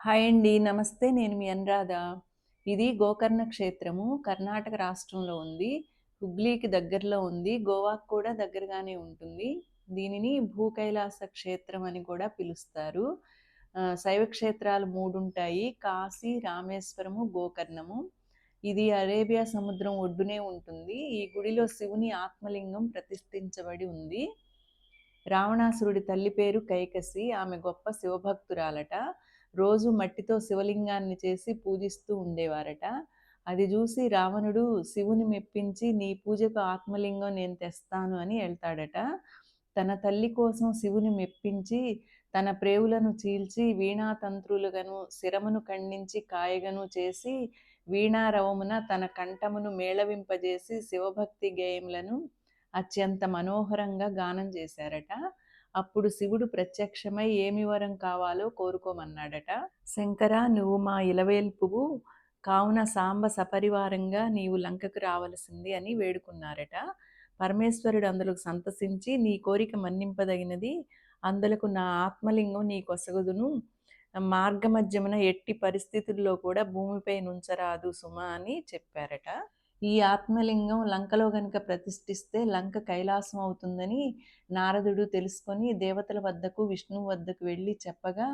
Hi అండి. నమస్తే. నేను మీ అనురాధ. ఇది గోకర్ణ క్షేత్రము. కర్ణాటక రాష్ట్రంలో ఉంది. హుబ్లీకి దగ్గరలో ఉంది. గోవాకు కూడా దగ్గరగానే ఉంటుంది. దీనిని భూకైలాస క్షేత్రం అని కూడా పిలుస్తారు. శైవ క్షేత్రాలు 3 ఉంటాయి. కాశీ, రామేశ్వరము, గోకర్ణము. ఇది అరేబియా సముద్రం ఒడ్డునే ఉంటుంది. ఈ గుడిలో శివుని ఆత్మలింగం ప్రతిష్ఠించబడి ఉంది. రావణాసురుడి తల్లి పేరు కైకసి. ఆమె గొప్ప శివభక్తురాలట. రోజు మట్టితో శివలింగాన్ని చేసి పూజిస్తూ ఉండేవారట. అది చూసి రావణుడు శివుని మెప్పించి, నీ పూజకు ఆత్మలింగం నేను తెస్తాను అని వెళ్తాడట. తన తల్లి కోసం శివుని మెప్పించి, తన ప్రేవులను చీల్చి వీణాతంత్రులుగను శిరమును ఖండించి కాయగను చేసి, వీణారవమున తన కంఠమును మేళవింపజేసి శివభక్తి గేయములను అత్యంత మనోహరంగా గానం చేశారట. అప్పుడు శివుడు ప్రత్యక్షమై ఏమి వరం కావాలో కోరుకోమన్నాడట. శంకర, నువ్వు మా ఇలవేల్పువు, కావున సాంబ సపరివారంగా నీవు లంకకు రావలసింది అని వేడుకున్నారట. పరమేశ్వరుడు అందులకు సంతసించి, నీ కోరిక మన్నింపదగినది, అందులకు నా ఆత్మలింగం నీ కొసగుదును, మార్గమధ్యమున ఎట్టి పరిస్థితుల్లో కూడా భూమిపై నుంచరాదు సుమ అని చెప్పారట. ఈ ఆత్మలింగం లంకలో గనుక ప్రతిష్ఠిస్తే లంక కైలాసం అవుతుందని నారదుడు తెలుసుకొని దేవతల వద్దకు విష్ణువు వద్దకు వెళ్ళి చెప్పగా,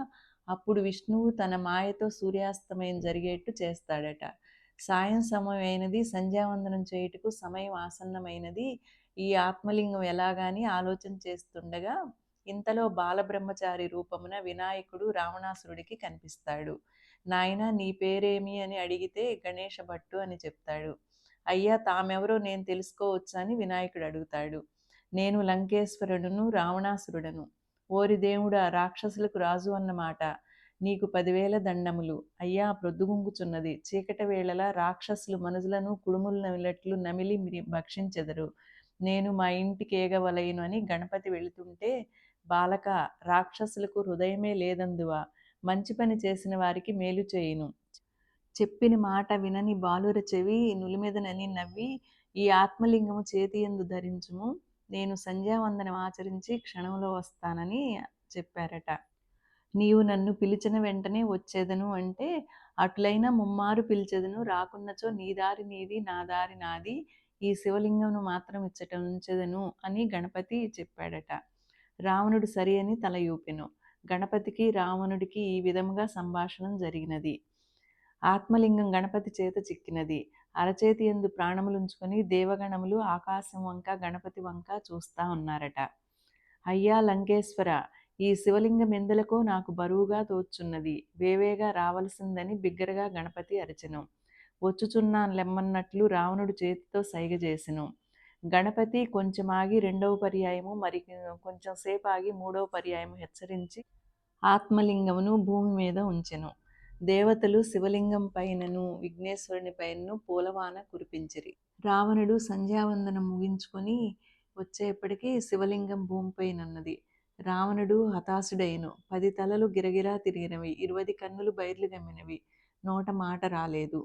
అప్పుడు విష్ణువు తన మాయతో సూర్యాస్తమయం జరిగేట్టు చేస్తాడట. సాయం సమయం అయినది, సంధ్యావందనం చేయుటకు సమయం ఆసన్నమైనది. ఈ ఆత్మలింగం ఎలాగాని ఆలోచన చేస్తుండగా ఇంతలో బాలబ్రహ్మచారి రూపమున వినాయకుడు రావణాసురుడికి కనిపిస్తాడు. నాయన, నీ పేరేమి అని అడిగితే గణేష భట్టు అని చెప్తాడు. అయ్యా, తామెవరో నేను తెలుసుకోవచ్చా అని వినాయకుడు అడుగుతాడు. నేను లంకేశ్వరుడును, రావణాసురుడను. ఓరి దేవుడా, రాక్షసులకు రాజు అన్నమాట. నీకు 10,000 దండములు. అయ్యా, ప్రొద్దుగుంకుచున్నది. చీకటి వేళలా రాక్షసులు మనుజులను కుడుములు నమిలి భక్షించెదరు. నేను మా ఇంటికి ఏగవలయను అని గణపతి వెళుతుంటే, బాలక, రాక్షసులకు హృదయమే లేదందువా, మంచి పని చేసిన వారికి మేలు చేయును. చెప్పిన మాట వినని బాలుర చెవి నులిమెదనని నవ్వి, ఈ ఆత్మలింగము చేతియందు ధరించుము, నేను సంధ్యావందనం ఆచరించి క్షణంలో వస్తానని చెప్పారట. నీవు నన్ను పిలిచిన వెంటనే వచ్చేదను అంటే, అట్లైనా ముమ్మారు పిలిచెదను, రాకున్నచో నీ దారి నీది, నా దారి నాది, ఈ శివలింగమును మాత్రం ఇచ్చట ఉంచెదను అని గణపతి చెప్పాడట. రావణుడు సరి అని తల ఊపెను. గణపతికి రావణుడికి ఈ విధముగా సంభాషణం జరిగినది. ఆత్మలింగం గణపతి చేత చిక్కినది. అరచేతి యందు ప్రాణములుంచుకొని దేవగణములు ఆకాశం వంక గణపతి వంక చూస్తా ఉన్నారట. అయ్యా లంకేశ్వర, ఈ శివలింగం ఎందులకో నాకు బరువుగా తోచున్నది, వేవేగా రావలసిందని బిగ్గరగా గణపతి అరచెను. వచ్చుచున్నాను లెమ్మన్నట్లు రావణుడు చేతితో సైగ చేసెను. గణపతి కొంచెమాగి రెండవ పర్యాయము, మరి కొంచెం సేపు ఆగి మూడవ పర్యాయము హెచ్చరించి ఆత్మలింగమును భూమి మీద ఉంచెను. దేవతలు శివలింగం పైనను విఘ్నేశ్వరుని పైనను పూలవాన కురిపించిరి. రావణుడు సంధ్యావందనం ముగించుకొని వచ్చేప్పటికీ శివలింగం భూమిపైనున్నది. రావణుడు హతాశుడైను. 10 తలలు గిరగిరా తిరిగినవి, 20 కన్నులు బైర్లు గమ్మినవి, నోట మాట రాలేదు.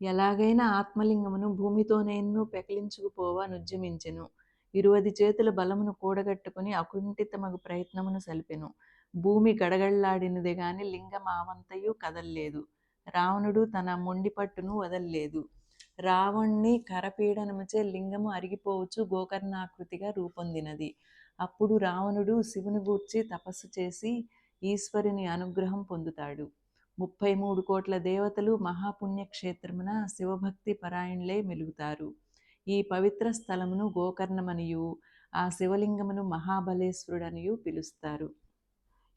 ఎలాగైనా ఆత్మలింగమును భూమితోనేను పెకిలించుకుపోవ నుజ్జమించెను. 20 చేతుల బలమును కూడగట్టుకుని అకుంఠితమగు ప్రయత్నమును సల్పెను. భూమి గడగడలాడినదే గాని లింగం ఆవంతయు కదల్లేదు. రావణుడు తన మొండి పట్టును వదల్లేదు. రావణ్ణి కరపీడనముచే లింగము అరిగిపోవచ్చు గోకర్ణాకృతిగా రూపొందినది. అప్పుడు రావణుడు శివుని గూర్చి తపస్సు చేసి ఈశ్వరుని అనుగ్రహం పొందుతాడు. 33 కోట్ల దేవతలు మహాపుణ్యక్షేత్రమున శివభక్తి పరాయణులై మెలుగుతారు. ఈ పవిత్ర స్థలమును గోకర్ణమనియు, ఆ శివలింగమును మహాబలేశ్వరుడనియు పిలుస్తారు.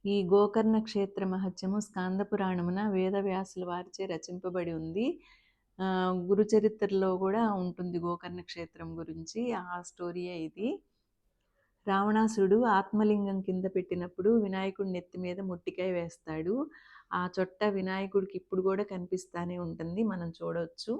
ఈ గోకర్ణ క్షేత్ర మహత్యము స్కాంద పురాణమున వేదవ్యాసుల వారిచే రచింపబడి ఉంది. గురుచరిత్రలో కూడా ఉంటుంది గోకర్ణ క్షేత్రం గురించి. ఆ స్టోరీయే ఇది. రావణాసురుడు ఆత్మలింగం కింద పెట్టినప్పుడు వినాయకుడి నెత్తి మీద మొట్టికాయ వేస్తాడు. ఆ చొట్ట వినాయకుడికి ఇప్పుడు కూడా కనిపిస్తానే ఉంటుంది, మనం చూడవచ్చు.